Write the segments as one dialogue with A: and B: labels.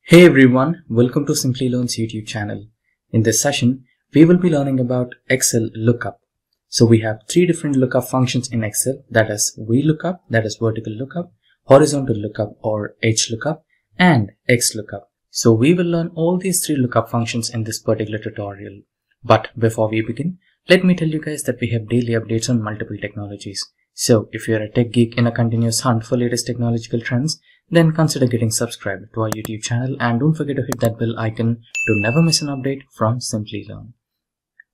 A: Hey everyone, welcome to Simply Learn's YouTube channel. In this session, we will be learning about Excel lookup. So we have three different lookup functions in Excel, that is VLOOKUP, that is vertical lookup, horizontal lookup or HLOOKUP, and XLOOKUP. So we will learn all these three lookup functions in this particular tutorial. But before we begin, let me tell you guys that we have daily updates on multiple technologies. So if you're a tech geek in a continuous hunt for latest technological trends, then consider getting subscribed to our YouTube channel and don't forget to hit that bell icon to never miss an update from Simply Learn.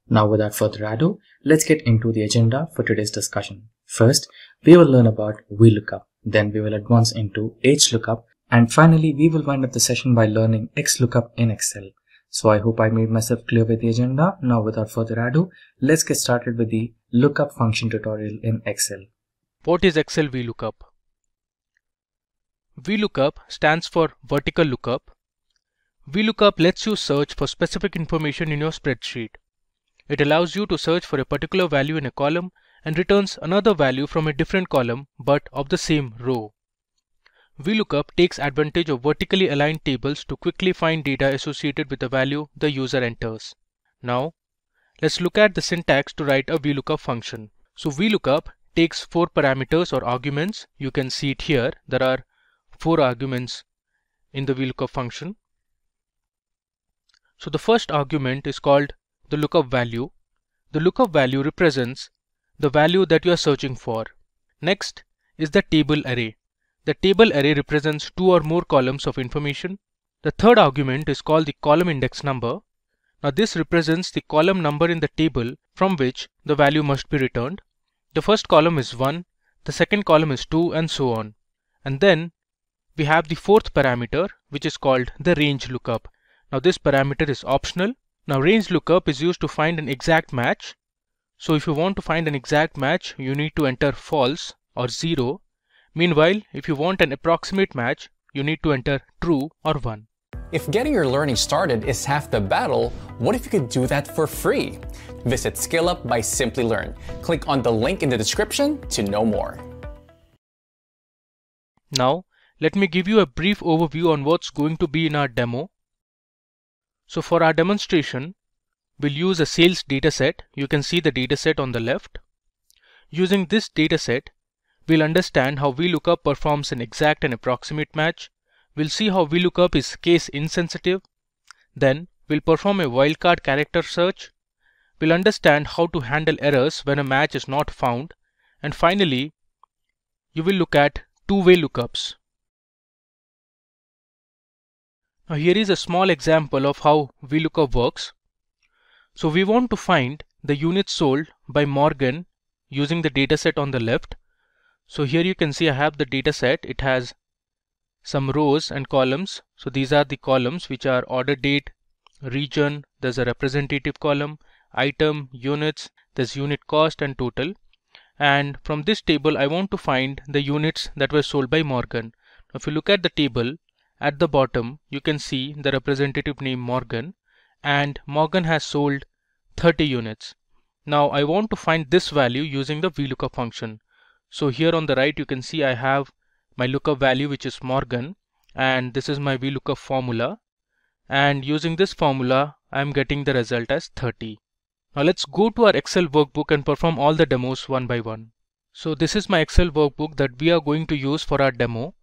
A: Now without further ado, let's get into the agenda for today's discussion. First, we will learn about VLOOKUP, then we will advance into HLOOKUP, and finally we will wind up the session by learning XLOOKUP in Excel. So I hope I made myself clear with the agenda. Now without further ado, let's get started with the lookup function tutorial in Excel.
B: What is Excel VLOOKUP? VLOOKUP stands for vertical lookup. VLOOKUP lets you search for specific information in your spreadsheet. It allows you to search for a particular value in a column and returns another value from a different column but of the same row. VLOOKUP takes advantage of vertically aligned tables to quickly find data associated with the value the user enters. Now, let's look at the syntax to write a VLOOKUP function. So VLOOKUP takes 4 parameters or arguments. You can see it here. There are 4 arguments in the VLOOKUP function. So the first argument is called the lookup value. The lookup value represents the value that you are searching for. Next is the table array. The table array represents 2 or more columns of information. The third argument is called the column index number. Now this represents the column number in the table from which the value must be returned. The first column is 1, the second column is 2, and so on. And then we have the fourth parameter, which is called the range lookup. Now this parameter is optional. Now range lookup is used to find an exact match. So if you want to find an exact match, you need to enter false or 0. Meanwhile, if you want an approximate match, you need to enter true or 1.
C: If getting your learning started is half the battle, what if you could do that for free? Visit SkillUp by Simply Learn. Click on the link in the description to know more.
B: Now, let me give you a brief overview on what's going to be in our demo. So for our demonstration, we'll use a sales dataset. You can see the dataset on the left. Using this dataset, we'll understand how VLOOKUP performs an exact and approximate match. We'll see how VLOOKUP is case insensitive. Then we'll perform a wildcard character search. We'll understand how to handle errors when a match is not found. And finally, you will look at two-way lookups. Now here is a small example of how VLOOKUP works. So we want to find the units sold by Morgan using the dataset on the left. So here you can see I have the dataset. It has some rows and columns. So these are the columns which are order date, region, there's a representative column, item, units, there's unit cost and total. And from this table I want to find the units that were sold by Morgan. Now if you look at the table, at the bottom you can see the representative name Morgan, and Morgan has sold 30 units. Now I want to find this value using the VLOOKUP function. So here on the right you can see I have my lookup value, which is Morgan, and this is my VLOOKUP formula, and using this formula I am getting the result as 30. Now let's go to our Excel workbook and perform all the demos one by one. So this is my Excel workbook that we are going to use for our demo,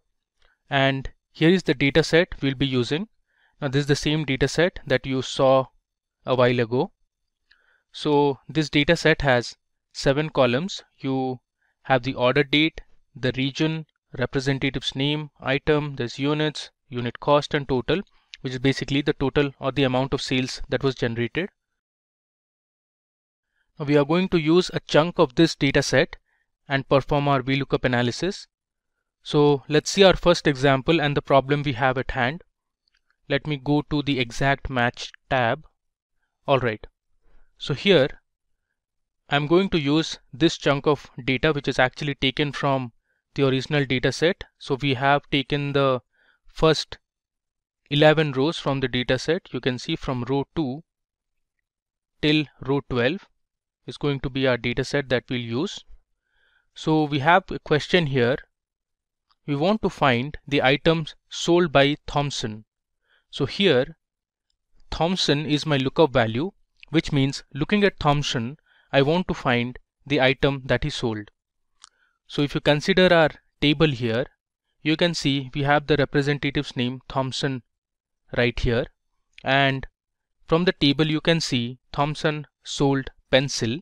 B: and here is the dataset we'll be using. Now this is the same dataset that you saw a while ago. So this dataset has 7 columns. You have the order date, the region, representative's name, item, there's units, unit cost and total, which is basically the total or the amount of sales that was generated. Now we are going to use a chunk of this dataset and perform our VLOOKUP analysis. So let's see our first example and the problem we have at hand. Let me go to the exact match tab. Alright, so here I'm going to use this chunk of data which is actually taken from the original dataset. So we have taken the first 11 rows from the dataset. You can see from row 2 till row 12 is going to be our dataset that we'll use. So we have a question here. We want to find the items sold by Thompson. So here Thompson is my lookup value, which means looking at Thompson, I want to find the item that he sold. So if you consider our table here, you can see we have the representative's name Thompson right here, and from the table you can see Thompson sold pencil,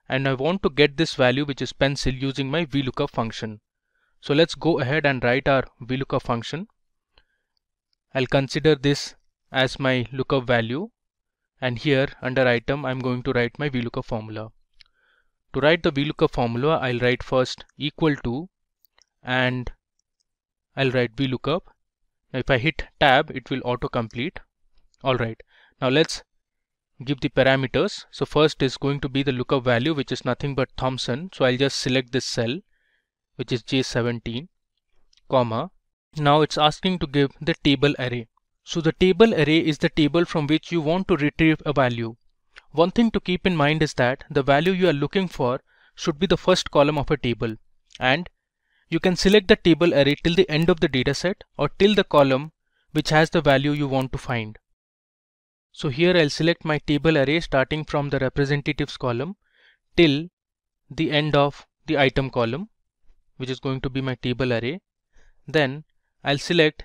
B: and I want to get this value, which is pencil, using my VLOOKUP function. So let's go ahead and write our VLOOKUP function. I'll consider this as my lookup value, and here under item I'm going to write my VLOOKUP formula. To write the VLOOKUP formula, I'll write first equal to, and I'll write VLOOKUP. Now if I hit tab, it will auto-complete. Alright, now let's give the parameters. So first is going to be the lookup value, which is nothing but Thompson. So I'll just select this cell, which is J17, comma. Now it's asking to give the table array. So the table array is the table from which you want to retrieve a value. One thing to keep in mind is that the value you are looking for should be the first column of a table, and you can select the table array till the end of the dataset or till the column which has the value you want to find. So here I'll select my table array starting from the representatives column till the end of the item column, which is going to be my table array. Then I'll select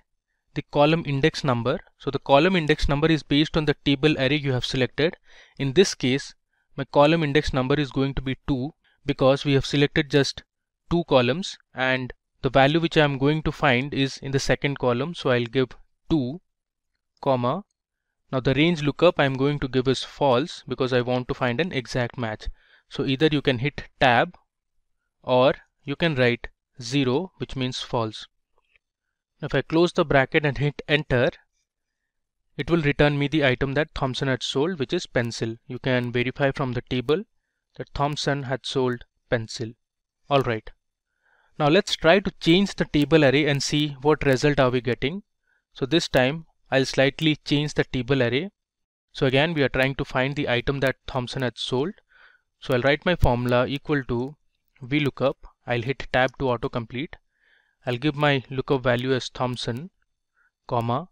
B: the column index number. So the column index number is based on the table array you have selected. In this case, my column index number is going to be 2 because we have selected just 2 columns, and the value which I am going to find is in the second column. So I'll give 2, comma. Now the range lookup I am going to give is false because I want to find an exact match. So either you can hit tab or you can write 0, which means false. If I close the bracket and hit enter, it will return me the item that Thompson had sold, which is pencil. You can verify from the table that Thompson had sold pencil. Alright. Now let's try to change the table array and see what result are we getting. So this time I'll slightly change the table array. So again we are trying to find the item that Thompson had sold. So I'll write my formula equal to VLOOKUP. I'll hit tab to autocomplete. I'll give my lookup value as Thompson, comma.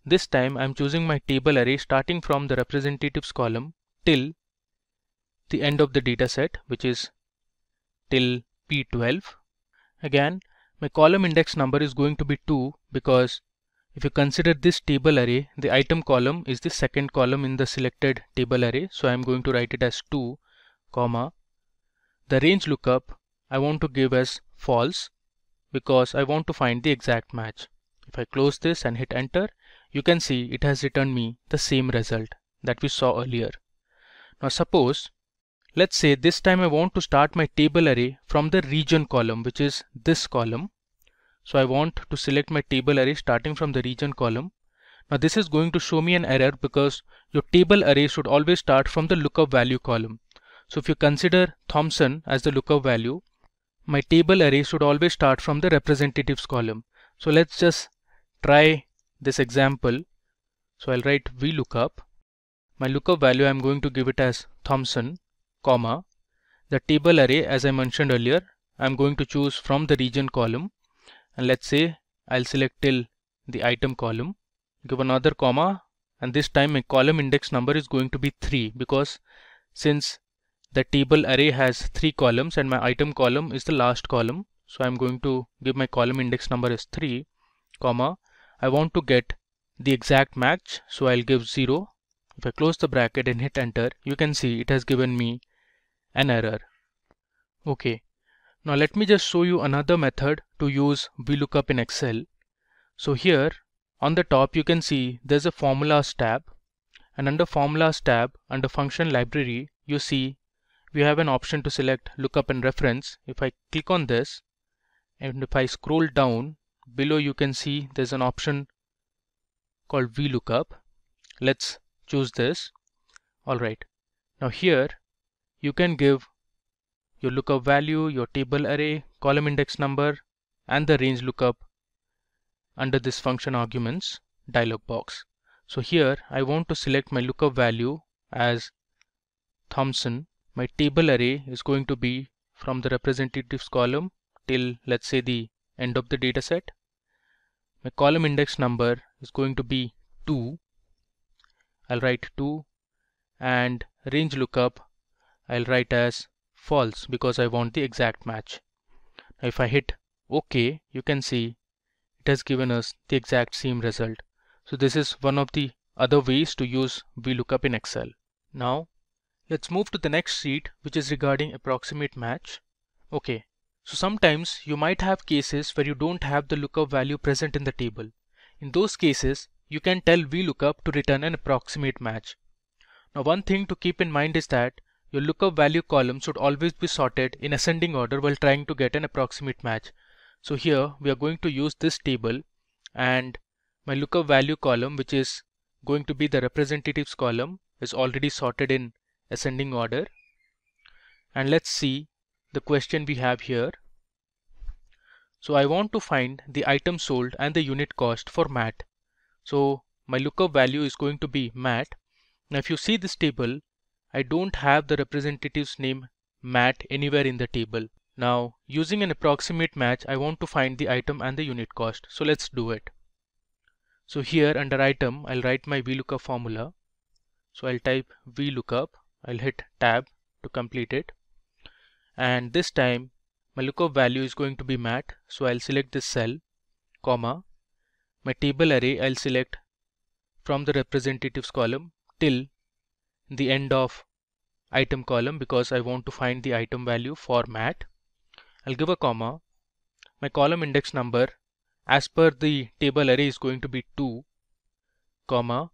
B: This time I'm choosing my table array starting from the representatives column till the end of the dataset, which is till P12. Again, my column index number is going to be 2 because if you consider this table array, the item column is the second column in the selected table array. So I'm going to write it as 2, comma. The range lookup I want to give as false because I want to find the exact match. If I close this and hit enter, you can see it has returned me the same result that we saw earlier. Now suppose, let's say this time I want to start my table array from the region column, which is this column. So I want to select my table array starting from the region column. Now this is going to show me an error because your table array should always start from the lookup value column. So if you consider Thompson as the lookup value, my table array should always start from the representatives column. So let's just try this example. So I'll write VLOOKUP. My lookup value I'm going to give it as Thompson, comma. The table array, as I mentioned earlier, I'm going to choose from the region column. And let's say I'll select till the item column, give another comma, and this time my column index number is going to be 3 because since the table array has 3 columns and my item column is the last column, so I'm going to give my column index number as 3, comma. I want to get the exact match, so I'll give 0. If I close the bracket and hit enter, you can see it has given me an error. Okay. Now let me just show you another method to use VLOOKUP in Excel. So here on the top you can see there's a formulas tab, and under formulas tab under function library you see we have an option to select lookup and reference. If I click on this and if I scroll down below, you can see there's an option called VLOOKUP. Let's choose this. Alright, now here you can give your lookup value, your table array, column index number, and the range lookup under this function arguments dialog box. So here I want to select my lookup value as Thompson. My table array is going to be from the representatives column till, let's say, the end of the data set. My column index number is going to be 2. I'll write 2, and range lookup I'll write as false because I want the exact match. Now if I hit OK, you can see it has given us the exact same result. So this is one of the other ways to use VLOOKUP in Excel. Now let's move to the next sheet, which is regarding approximate match. Okay, so sometimes you might have cases where you don't have the lookup value present in the table. In those cases, you can tell VLOOKUP to return an approximate match. Now one thing to keep in mind is that your lookup value column should always be sorted in ascending order while trying to get an approximate match. So here we are going to use this table, and my lookup value column, which is going to be the representatives column, is already sorted in ascending order. And let's see the question we have here. So I want to find the item sold and the unit cost for Matt. So my lookup value is going to be Matt. Now if you see this table, I don't have the representative's name Matt anywhere in the table. Now using an approximate match, I want to find the item and the unit cost. So let's do it. So here under item, I'll write my VLOOKUP formula. So I'll type VLOOKUP, I'll hit tab to complete it. And this time my lookup value is going to be Matt. So I'll select this cell, comma. My table array I'll select from the representatives column till the end of item column because I want to find the item value for Matt. I'll give a comma. My column index number as per the table array is going to be 2, comma.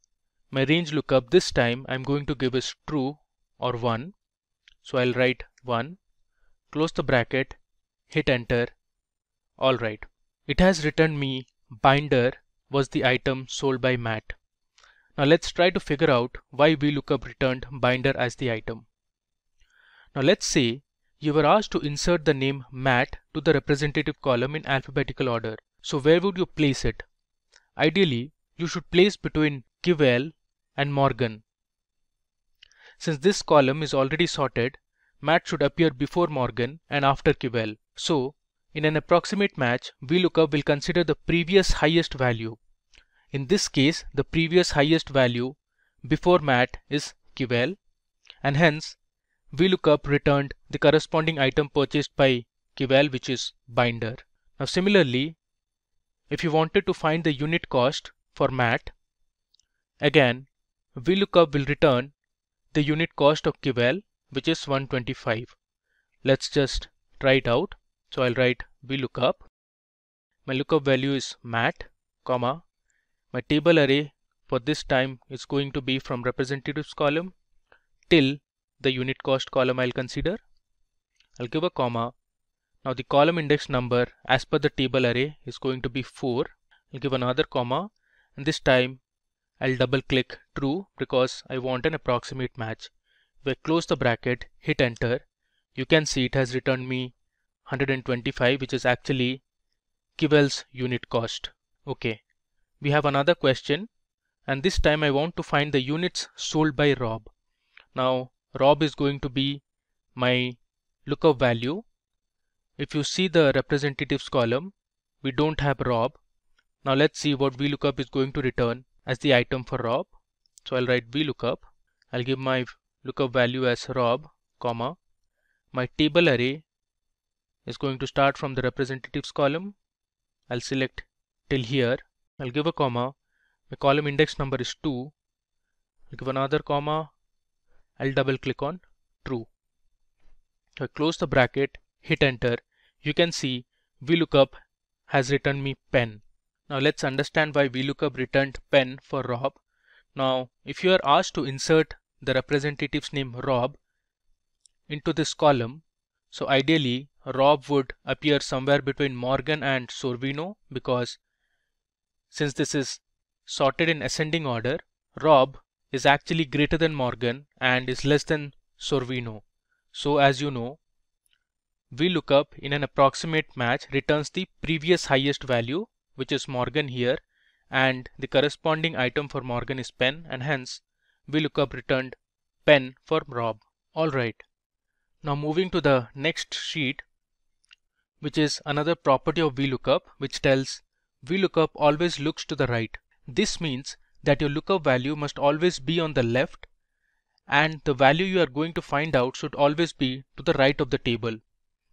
B: My range lookup this time I'm going to give is true or 1. So I'll write 1, close the bracket, hit enter. Alright, it has returned me binder was the item sold by Matt. Now let's try to figure out why VLOOKUP returned binder as the item. Now let's say you were asked to insert the name Matt to the representative column in alphabetical order. So where would you place it? Ideally, you should place between Kivell and Morgan. Since this column is already sorted, Matt should appear before Morgan and after Kivell. So in an approximate match, VLOOKUP will consider the previous highest value. In this case, the previous highest value before Matt is Kivell, and hence VLOOKUP returned the corresponding item purchased by Kivell, which is binder. Now similarly, if you wanted to find the unit cost for Matt, again VLOOKUP will return the unit cost of Kivell, which is 125. Let's just try it out. So I'll write VLOOKUP. My lookup value is Matt, comma. My table array for this time is going to be from representatives column till the unit cost column I'll consider. I'll give a comma. Now the column index number as per the table array is going to be 4. I'll give another comma, and this time I'll double click true because I want an approximate match. If I close the bracket, hit enter, you can see it has returned me 125, which is actually Kivell's unit cost. Okay. We have another question, and this time I want to find the units sold by Rob. Now Rob is going to be my lookup value. If you see the representatives column, we don't have Rob. Now let's see what VLOOKUP is going to return as the item for Rob. So I'll write VLOOKUP. I'll give my lookup value as Rob, comma. My table array is going to start from the representatives column. I'll select till here. I'll give a comma. My column index number is 2. I'll give another comma. I'll double click on true. So I close the bracket, hit enter. You can see VLOOKUP has returned me pen. Now let's understand why VLOOKUP returned pen for Rob. Now if you are asked to insert the representative's name Rob into this column, so ideally Rob would appear somewhere between Morgan and Sorvino, because since this is sorted in ascending order, Rob is actually greater than Morgan and is less than Sorvino. So as you know, VLOOKUP in an approximate match returns the previous highest value, which is Morgan here, and the corresponding item for Morgan is pen, and hence VLOOKUP returned pen for Rob. Alright, Now moving to the next sheet, which is another property of VLOOKUP, which tells VLOOKUP always looks to the right. This means that your lookup value must always be on the left, and the value you are going to find out should always be to the right of the table.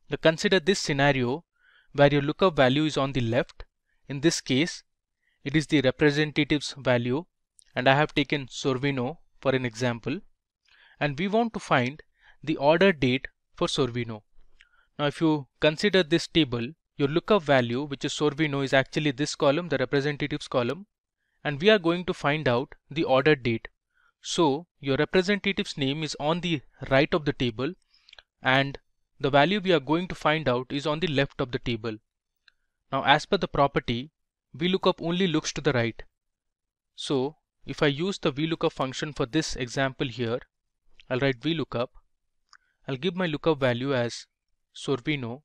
B: Now consider this scenario where your lookup value is on the left. In this case, it is the representative's value, and I have taken Sorvino for an example, and we want to find the order date for Sorvino. Now if you consider this table, your lookup value, which is Sorvino, is actually this column, the representatives column, and we are going to find out the order date. So your representative's name is on the right of the table, and the value we are going to find out is on the left of the table. Now as per the property, VLOOKUP only looks to the right. So if I use the VLOOKUP function for this example here, I'll write VLOOKUP. I'll give my lookup value as Sorvino,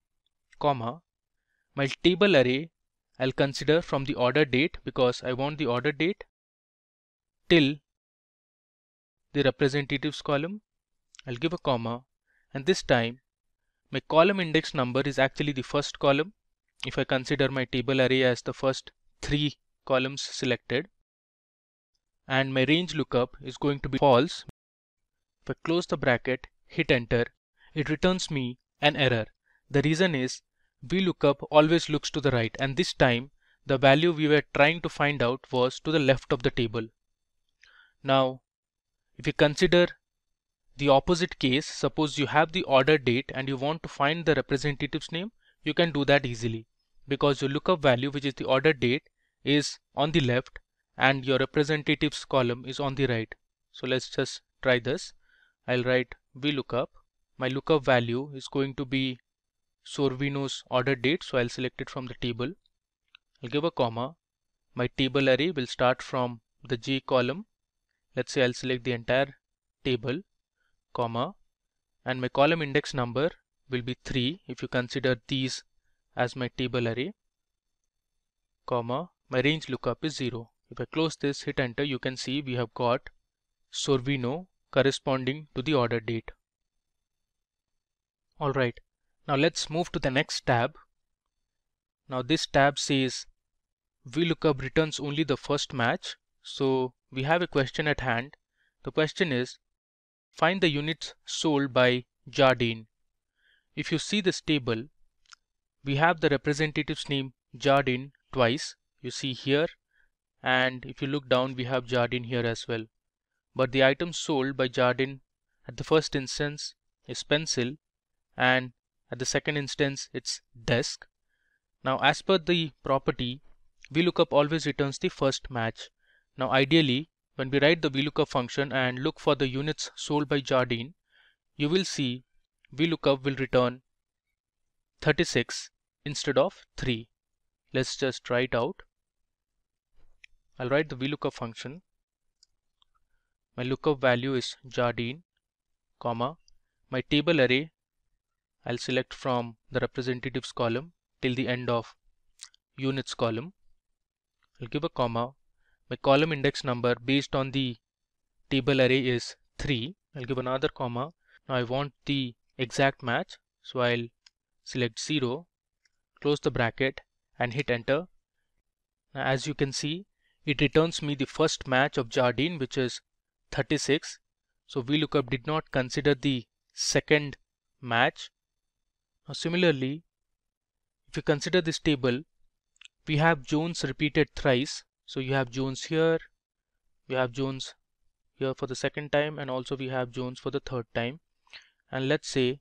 B: comma, my table array I'll consider from the order date, because I want the order date, till the representatives column. I'll give a comma, and this time my column index number is actually the first column, if I consider my table array as the first 3 columns selected, and my range lookup is going to be false. If I close the bracket, hit enter, it returns me an error. The reason is VLOOKUP always looks to the right, and this time the value we were trying to find out was to the left of the table. Now if you consider the opposite case, suppose you have the order date and you want to find the representative's name, you can do that easily, because your lookup value, which is the order date, is on the left and your representatives column is on the right. So let's just try this. I'll write VLOOKUP. My lookup value is going to be Sorvino's order date, so I'll select it from the table. I'll give a comma. My table array will start from the J column. Let's say I'll select the entire table, comma, and my column index number will be 3 if you consider these as my table array, comma, my range lookup is 0. If I close this, hit enter, you can see we have got Sorvino corresponding to the order date. Alright, now let's move to the next tab. Now this tab says VLOOKUP returns only the first match. So we have a question at hand. The question is, find the units sold by Jardine. If you see this table, we have the representative's name Jardine twice. You see here, and if you look down, we have Jardine here as well. But the item sold by Jardine at the first instance is pencil, and at the second instance it's desk. Now as per the property, VLOOKUP always returns the first match. Now ideally, when we write the VLOOKUP function and look for the units sold by Jardine, you will see VLOOKUP will return 36 instead of 3. Let's just try it out. I'll write the VLOOKUP function. My lookup value is Jardine, comma, my table array I'll select from the representatives column till the end of units column. I'll give a comma. My column index number based on the table array is 3. I'll give another comma. Now I want the exact match, so I'll select 0, close the bracket and hit enter. Now as you can see, it returns me the first match of Jardine, which is 36. So VLOOKUP did not consider the second match. Now similarly, if you consider this table, we have Jones repeated thrice. So you have Jones here, we have Jones here for the second time, and also we have Jones for the third time. And let's say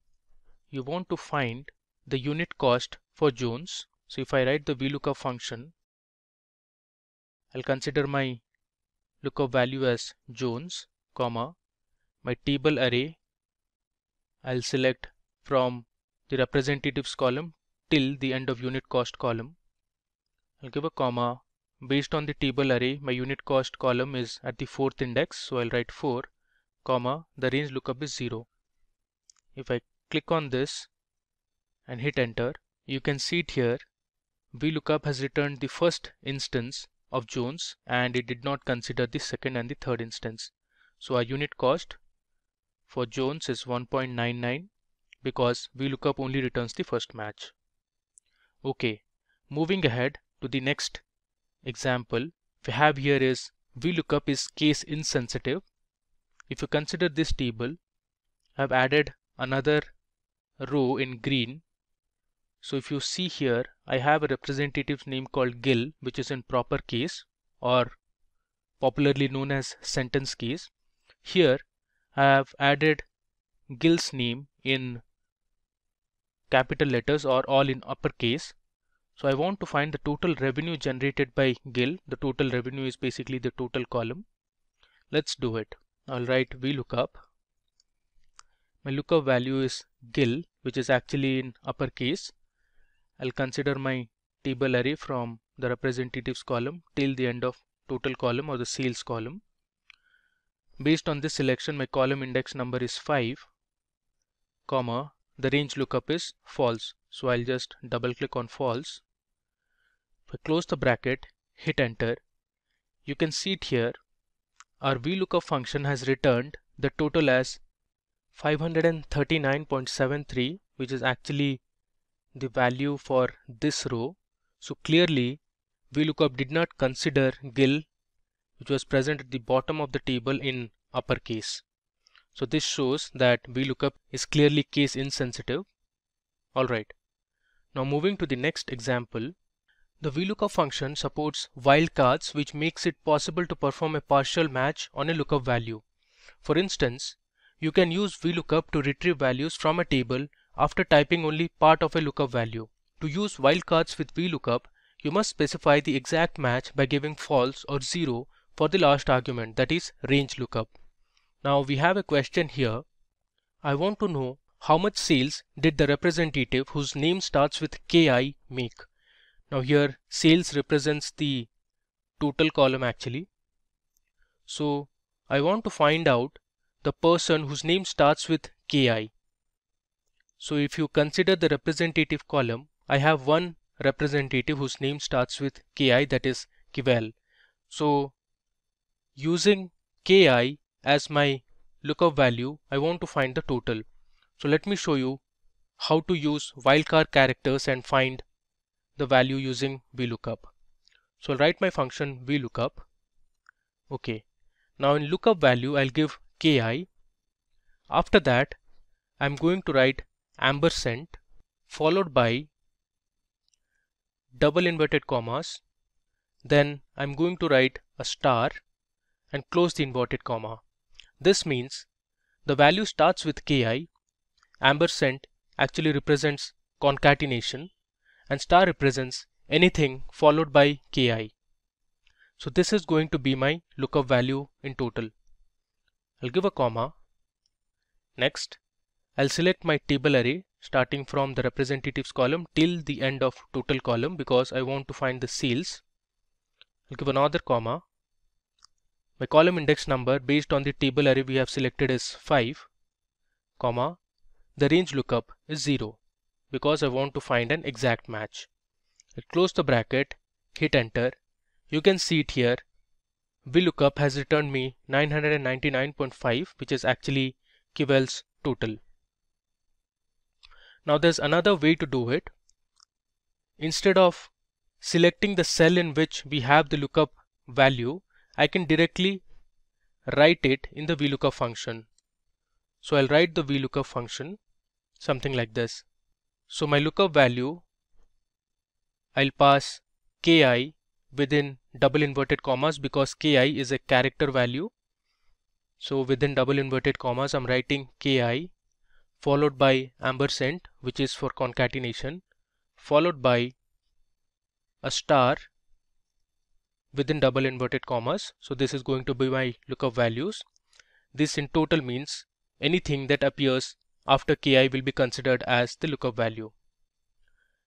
B: you want to find the unit cost for Jones. So if I write the VLOOKUP function, I'll consider my lookup value as Jones, comma, my table array I'll select from the representatives column till the end of unit cost column. I'll give a comma. Based on the table array, my unit cost column is at the 4th index, so I'll write 4, comma, the range lookup is 0. If I click on this and hit enter, you can see it here. VLOOKUP has returned the first instance of Jones and it did not consider the second and the third instance. So our unit cost for Jones is 1.99, because VLOOKUP only returns the first match. Okay, moving ahead to the next example we have here is VLOOKUP is case insensitive. If you consider this table, I've added another row in green. So if you see here, I have a representative name called Gil, which is in proper case or popularly known as sentence case. Here I have added Gil's name in capital letters or all in uppercase. So I want to find the total revenue generated by Gil. The total revenue is basically the total column. Let's do it. I'll write VLOOKUP. My lookup value is Gil, which is actually in uppercase. I'll consider my table array from the representatives column till the end of total column or the sales column. Based on this selection, my column index number is 5, comma, the range lookup is false. So I'll just double click on false. If I close the bracket, hit enter, you can see it here. Our VLOOKUP function has returned the total as 539.73, which is actually the value for this row. So clearly VLOOKUP did not consider Gil, which was present at the bottom of the table, in uppercase. So this shows that VLOOKUP is clearly case insensitive. Alright, now moving to the next example. The VLOOKUP function supports wildcards, which makes it possible to perform a partial match on a lookup value. For instance, you can use VLOOKUP to retrieve values from a table after typing only part of a lookup value. To use wildcards with VLOOKUP, you must specify the exact match by giving false or 0 for the last argument, that is range lookup. Now we have a question here. I want to know how much sales did the representative whose name starts with KI make. Now here sales represents the total column actually. So I want to find out the person whose name starts with KI. So if you consider the representative column, I have one representative whose name starts with KI, that is Kivel. So using KI as my lookup value, I want to find the total. So let me show you how to use wildcard characters and find the value using VLOOKUP. So I'll write my function VLOOKUP. Okay. Now in lookup value, I'll give KI. After that, I'm going to write ampersand followed by double inverted commas. Then I'm going to write a star and close the inverted comma. This means the value starts with KI, ampersand actually represents concatenation, and star represents anything followed by KI. So this is going to be my lookup value in total. I'll give a comma. Next, I'll select my table array starting from the representatives column till the end of total column because I want to find the sales. I'll give another comma. My column index number based on the table array we have selected is 5, comma, the range lookup is 0 because I want to find an exact match. I'll close the bracket, hit enter. You can see it here. VLOOKUP has returned me 999.5, which is actually Kivel's total. Now there's another way to do it. Instead of selecting the cell in which we have the lookup value, I can directly write it in the VLOOKUP function. So I'll write the VLOOKUP function something like this. So my lookup value, I'll pass KI within double inverted commas because KI is a character value. So within double inverted commas, I'm writing KI followed by ampersand, which is for concatenation, followed by a star within double inverted commas. So this is going to be my lookup values. This in total means anything that appears after KI will be considered as the lookup value.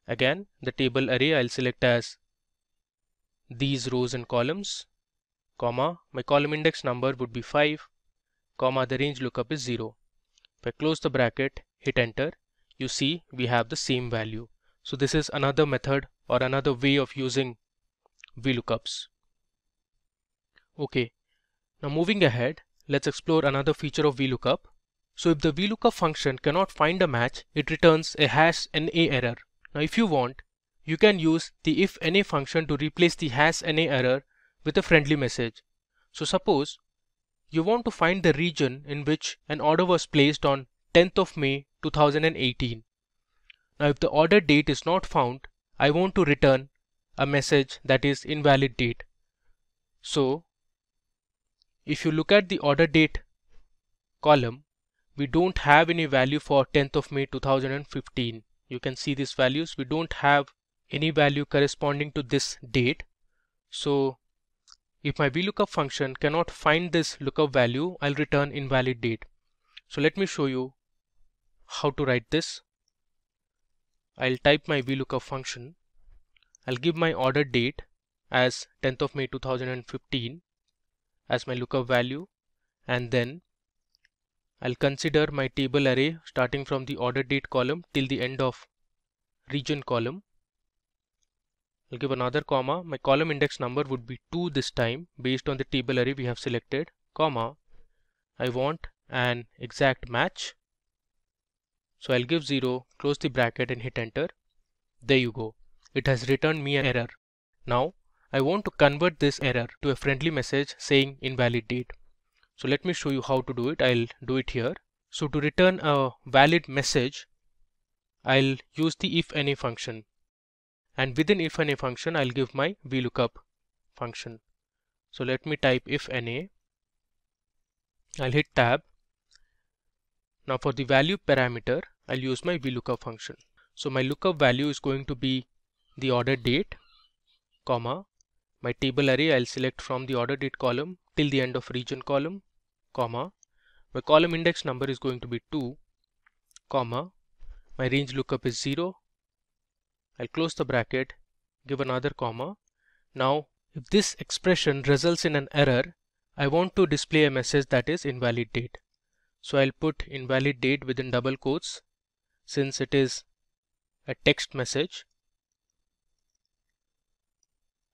B: Again, the table array I'll select as these rows and columns, comma, my column index number would be 5, comma, the range lookup is 0. If I close the bracket, hit enter, you see we have the same value. So this is another method or another way of using VLOOKUPs. Okay, now moving ahead, let's explore another feature of VLOOKUP. So if the VLOOKUP function cannot find a match, it returns a #NA error. Now if you want, you can use the IfNA function to replace the #NA error with a friendly message. So suppose you want to find the region in which an order was placed on 10th of May 2018. Now if the order date is not found, I want to return a message that is invalid date. So if you look at the order date column, we don't have any value for 10th of May 2015. You can see these values. We don't have any value corresponding to this date. So if my VLOOKUP function cannot find this lookup value, I'll return invalid date. So let me show you how to write this. I'll type my VLOOKUP function. I'll give my order date as 10th of May 2015 as my lookup value, and then I'll consider my table array starting from the order date column till the end of region column. I'll give another comma. My column index number would be 2 this time based on the table array we have selected, comma. I want an exact match. So I'll give 0, close the bracket and hit enter. There you go. It has returned me an error. Now I want to convert this error to a friendly message saying invalid date. So let me show you how to do it. I'll do it here. So to return a valid message, I'll use the IfNA function. And within IfNA function, I'll give my VLOOKUP function. So let me type IfNA. I'll hit tab. Now for the value parameter, I'll use my VLOOKUP function. So my lookup value is going to be the order date, comma. My table array I'll select from the order date column till the end of region column, comma. My column index number is going to be 2, comma. My range lookup is 0. I'll close the bracket, give another comma. Now if this expression results in an error, I want to display a message that is invalid date. So I'll put invalid date within double quotes since it is a text message.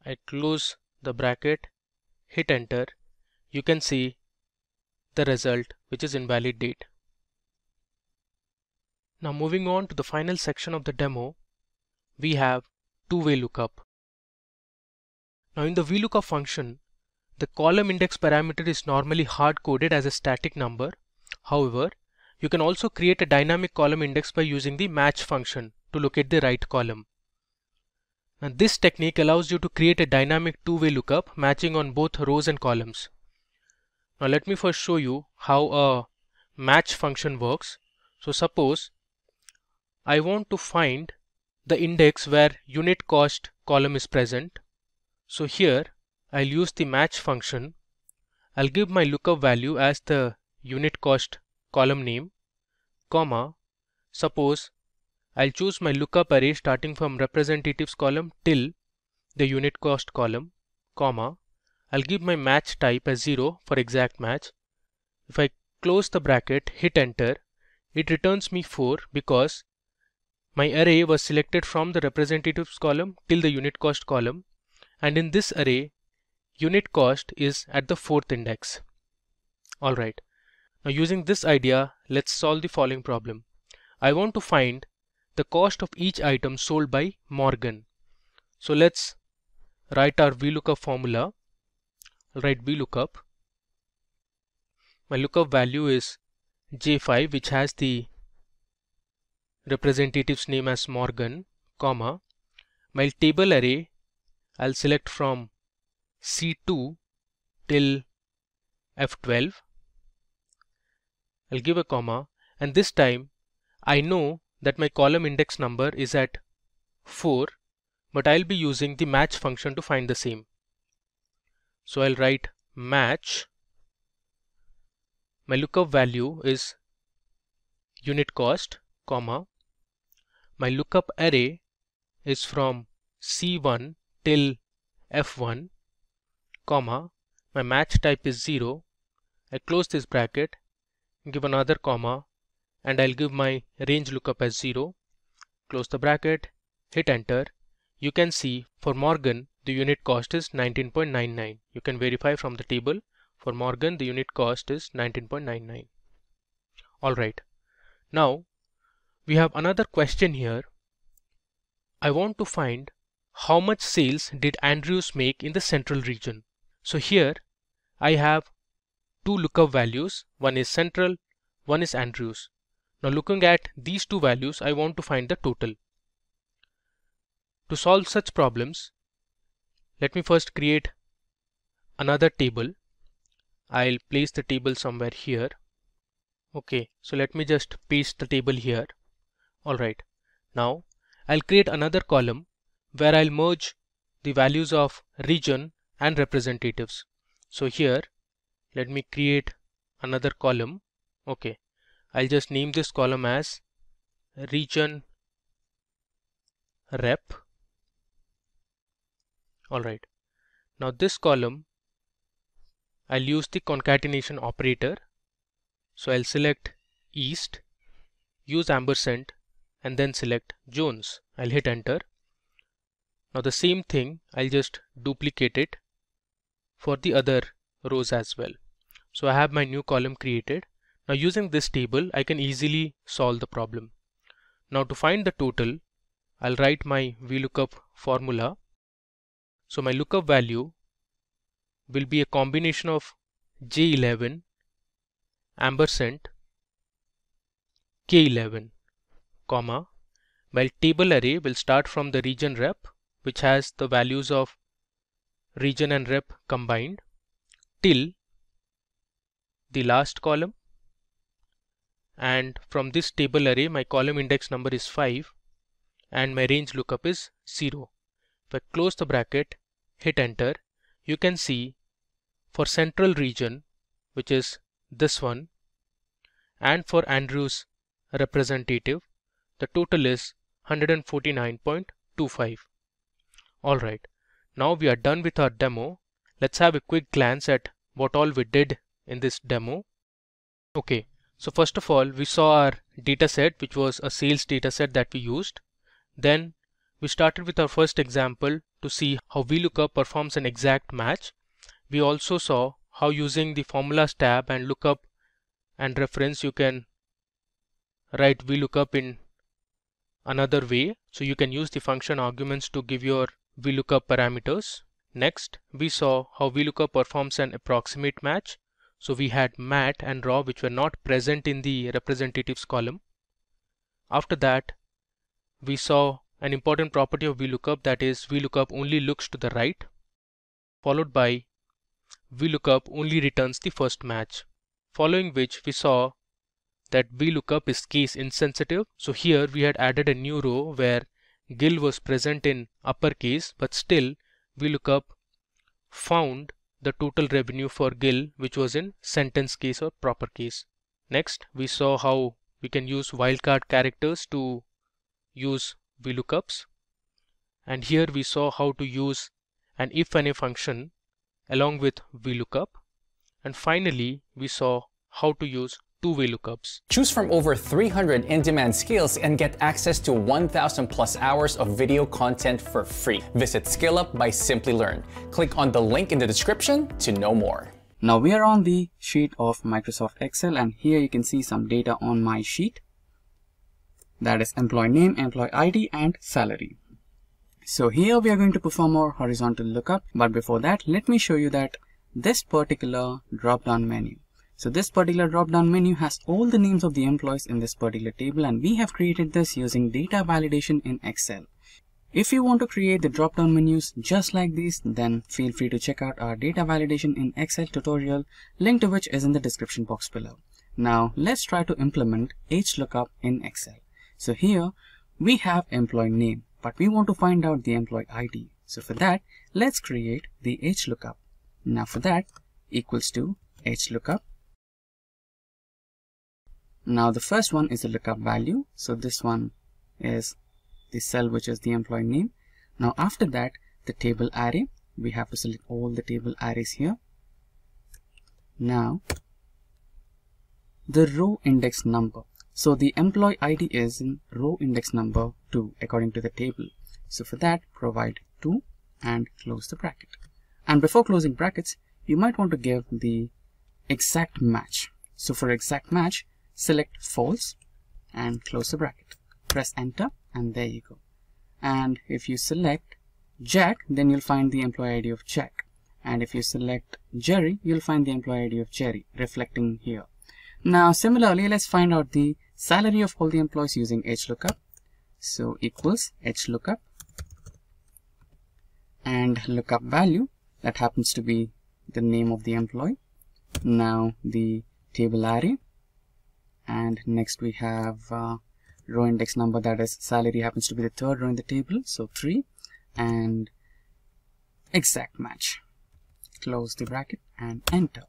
B: I close the bracket, hit enter. You can see the result, which is invalid date. Now moving on to the final section of the demo, we have two-way lookup. Now in the VLOOKUP function, the column index parameter is normally hard-coded as a static number. However, you can also create a dynamic column index by using the match function to locate the right column. And this technique allows you to create a dynamic two-way lookup matching on both rows and columns. Now let me first show you how a match function works. So suppose I want to find the index where unit cost column is present. So here I'll use the match function. I'll give my lookup value as the unit cost column name, comma. Suppose I'll choose my lookup array starting from representatives column till the unit cost column, comma. I'll give my match type as 0 for exact match. If I close the bracket, hit enter, it returns me 4 because my array was selected from the representatives column till the unit cost column, and in this array unit cost is at the 4th index. Alright, now using this idea, let's solve the following problem. I want to find the cost of each item sold by Morgan. So let's write our VLOOKUP formula. I'll write VLOOKUP. My lookup value is J5, which has the representative's name as Morgan, comma. My table array I'll select from C2 till F12. I'll give a comma, and this time I know that my column index number is at 4, but I'll be using the match function to find the same. So I'll write match. My lookup value is unit cost, comma. My lookup array is from C1 till F1, comma. My match type is 0. I close this bracket, give another comma, and I'll give my range lookup as 0. Close the bracket, hit enter. You can see for Morgan the unit cost is 19.99. You can verify from the table. For Morgan the unit cost is 19.99. Alright, now we have another question here. I want to find how much sales did Andrews make in the central region. So here I have two lookup values, one is central, one is Andrews. Now looking at these two values, I want to find the total. To solve such problems, let me first create another table. I'll place the table somewhere here. Okay, so let me just paste the table here. Alright, now I'll create another column where I'll merge the values of region and representatives. So here, let me create another column. Okay, I'll just name this column as region rep. Alright, now this column I'll use the concatenation operator. So I'll select East, use ampersand, and then select Jones. I'll hit enter. Now the same thing, I'll just duplicate it for the other rows as well. So I have my new column created. Now using this table, I can easily solve the problem. Now to find the total, I'll write my VLOOKUP formula. So my lookup value will be a combination of J11 ampersand K11, comma, while table array will start from the region rep, which has the values of region and rep combined, till the last column, and from this table array my column index number is 5 and my range lookup is 0. If I close the bracket, hit enter, you can see for central region, which is this one, and for Andrews representative, the total is 149.25. Alright, now we are done with our demo. Let's have a quick glance at what all we did in this demo. Okay, so first of all, we saw our data set, which was a sales data set that we used. Then we started with our first example to see how VLOOKUP performs an exact match. We also saw how using the formulas tab and lookup and reference you can write VLOOKUP in another way. So you can use the function arguments to give your VLOOKUP parameters. Next, we saw how VLOOKUP performs an approximate match. So we had mat and raw which were not present in the representatives column. After that, we saw an important property of VLOOKUP, that is VLOOKUP only looks to the right, followed by VLOOKUP only returns the first match. Following which we saw that VLOOKUP is case insensitive. So here we had added a new row where GIL was present in uppercase, but still VLOOKUP found the total revenue for GIL which was in sentence case or proper case. Next, we saw how we can use wildcard characters to use VLOOKUPs, and here we saw how to use an if and a function along with VLOOKUP, and finally we saw how to use two-way lookups.
C: Choose from over 300 in-demand skills and get access to 1,000 plus hours of video content for free. Visit SkillUp by Simplilearn. Click on the link in the description to know more.
A: Now we are on the sheet of Microsoft Excel, and here you can see some data on my sheet. That is employee name, employee ID, and salary. So here we are going to perform our horizontal lookup, but before that, let me show you that this particular drop-down menu. So this particular drop-down menu has all the names of the employees in this particular table, and we have created this using data validation in Excel. If you want to create the drop-down menus just like these, then feel free to check out our data validation in Excel tutorial, link to which is in the description box below. Now let's try to implement HLOOKUP in Excel. So here we have employee name, but we want to find out the employee ID. So for that, let's create the HLOOKUP. Now for that, equals to HLOOKUP. Now the first one is the lookup value. So this one is the cell which is the employee name. Now after that, the table array, we have to select all the table arrays here. Now the row index number. So the employee ID is in row index number 2 according to the table. So for that, provide 2 and close the bracket. And before closing brackets, you might want to give the exact match. So for exact match,
D: select false and close the bracket. Press enter and there you go. And if you select Jack, then you'll find the employee ID of Jack. And if you select Jerry, you'll find the employee ID of Jerry reflecting here. Now similarly, let's find out the salary of all the employees using HLOOKUP. So equals HLOOKUP and lookup value, that happens to be the name of the employee. Now the table array, and next we have row index number, that is salary happens to be the third row in the table, so 3, and exact match. Close the bracket and enter.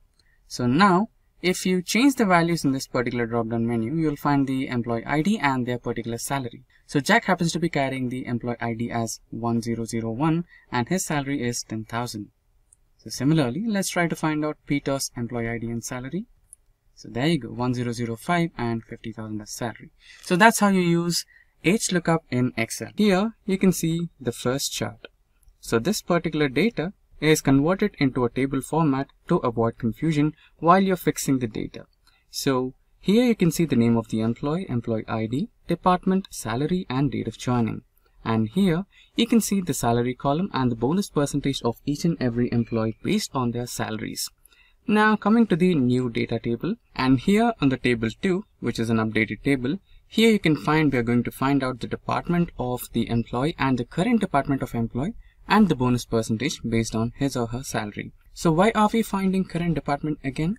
D: So now if you change the values in this particular drop down menu, you'll find the employee ID and their particular salary. So Jack happens to be carrying the employee ID as 1001 and his salary is 10,000. So similarly, let's try to find out Peter's employee ID and salary. So there you go, 1005 and 50,000 as salary. So that's how you use HLOOKUP in Excel. Here you can see the first chart. So this particular data is converted into a table format to avoid confusion while you're fixing the data. So here you can see the name of the employee, employee ID, department, salary and date of joining. And here you can see the salary column and the bonus percentage of each and every employee based on their salaries. Now coming to the new data table, and here on the table 2, which is an updated table, here you can find, we are going to find out the department of the employee and the current department of employee and the bonus percentage based on his or her salary. So why are we finding current department again?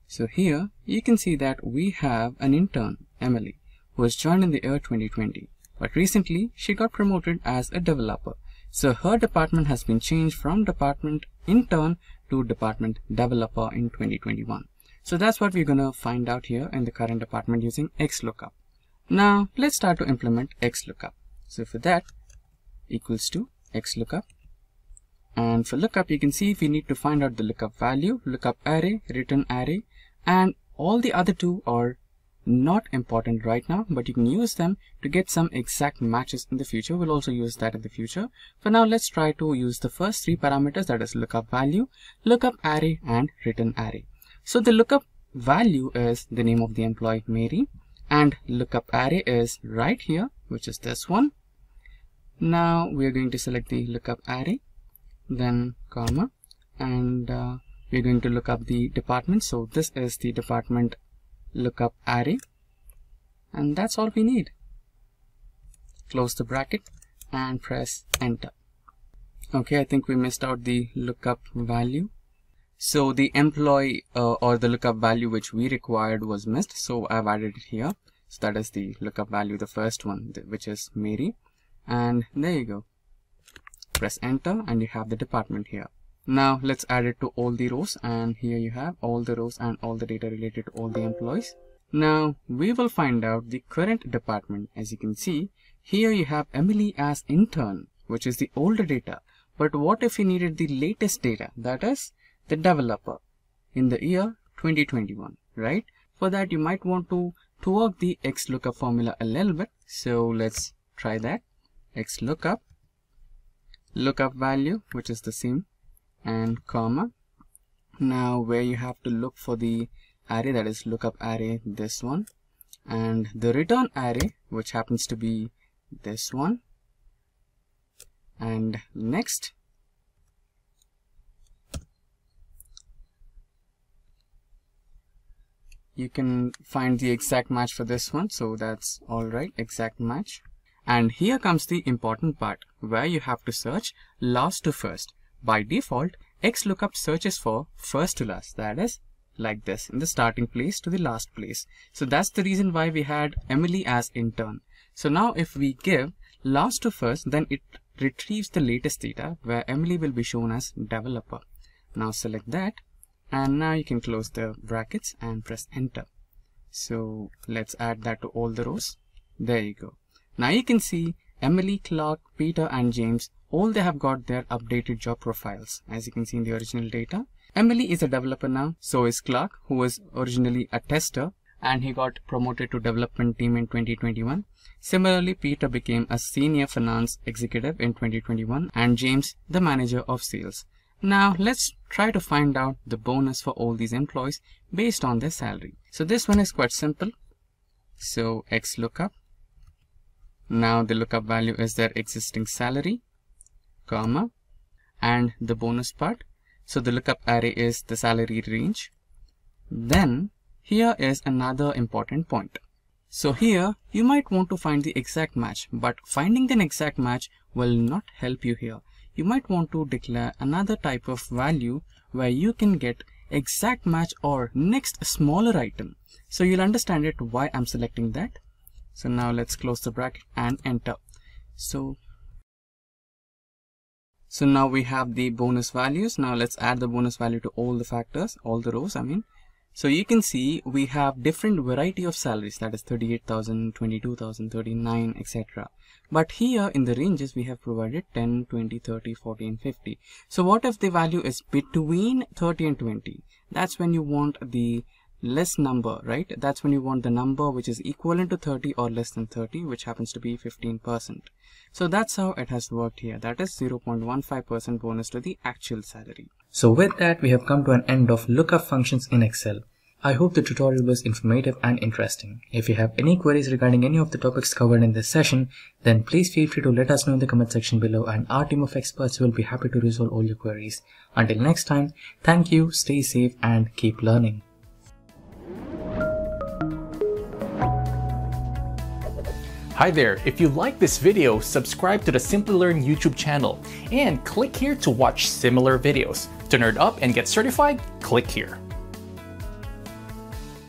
D: So here you can see that we have an intern, Emily, who was joined in the year 2020, but recently she got promoted as a developer. So her department has been changed from department intern to department developer in 2021. So that's what we're going to find out here in the current department using XLOOKUP. Now let's start to implement XLOOKUP. So for that, equals to XLOOKUP, and for lookup you can see if we need to find out the lookup value, lookup array, return array, and all the other two are not important right now, but you can use them to get some exact matches in the future. We'll also use that in the future. For now, let's try to use the first 3 parameters, that is lookup value, lookup array and return array. So the lookup value is the name of the employee Mary, and lookup array is right here, which is this one. Now we are going to select the lookup array, then comma, and we're going to look up the department. So this is the department lookup array, and that's all we need. Close the bracket and press enter. Okay, I think we missed out the lookup value. So the employee or the lookup value which we required was missed, so I've added it here. So that is the lookup value, the first one, which is Mary. And there you go. Press enter and you have the department here. Now let's add it to all the rows, and here you have all the rows and all the data related to all the employees. Now we will find out the current department. As you can see, here you have Emily as intern, which is the older data. But what if we needed the latest data, that is the developer in the year 2021, right? For that you might want to work the XLOOKUP formula a little bit. So let's try that. XLOOKUP, lookup value, which is the same, and comma. Now where you have to look for the array, that is lookup array, this one, and the return array, which happens to be this one. And next, you can find the exact match for this one, so that's all right, exact match. And here comes the important part, where you have to search last to first. By default, XLOOKUP searches for first to last, that is like this, in the starting place to the last place. So that's the reason why we had Emily as intern. So now if we give last to first, then it retrieves the latest data where Emily will be shown as developer. Now select that, and now you can close the brackets and press enter. So let's add that to all the rows. There you go. Now you can see Emily, Clark, Peter and James, all they have got their updated job profiles. As you can see in the original data, Emily is a developer now, so is Clark, who was originally a tester and he got promoted to development team in 2021. Similarly, Peter became a senior finance executive in 2021 and James the manager of sales. Now let's try to find out the bonus for all these employees based on their salary. So this one is quite simple. So XLOOKUP. Now the lookup value is their existing salary, comma, and the bonus part. So the lookup array is the salary range. Then here is another important point. So here you might want to find the exact match, but finding an exact match will not help you here. You might want to declare another type of value where you can get exact match or next smaller item. So you'll understand it why I'm selecting that. So now let's close the bracket and enter. So now we have the bonus values. Now let's add the bonus value to all the factors, all the rows, I mean. So you can see we have different variety of salaries, that is 38,000, 22,000, 39, etc. But here in the ranges we have provided 10, 20, 30, 40 and 50. So what if the value is between 30 and 20? That's when you want the less number, right? That's when you want the number which is equivalent to 30 or less than 30, which happens to be 15%. So that's how it has worked here. That is 0.15% bonus to the actual salary.
A: So with that, we have come to an end of lookup functions in Excel. I hope the tutorial was informative and interesting. If you have any queries regarding any of the topics covered in this session, then please feel free to let us know in the comment section below, and our team of experts will be happy to resolve all your queries. Until next time, thank you, stay safe and keep learning.
C: Hi there, if you like this video, subscribe to the Simplilearn YouTube channel and click here to watch similar videos. To nerd up and get certified, click here.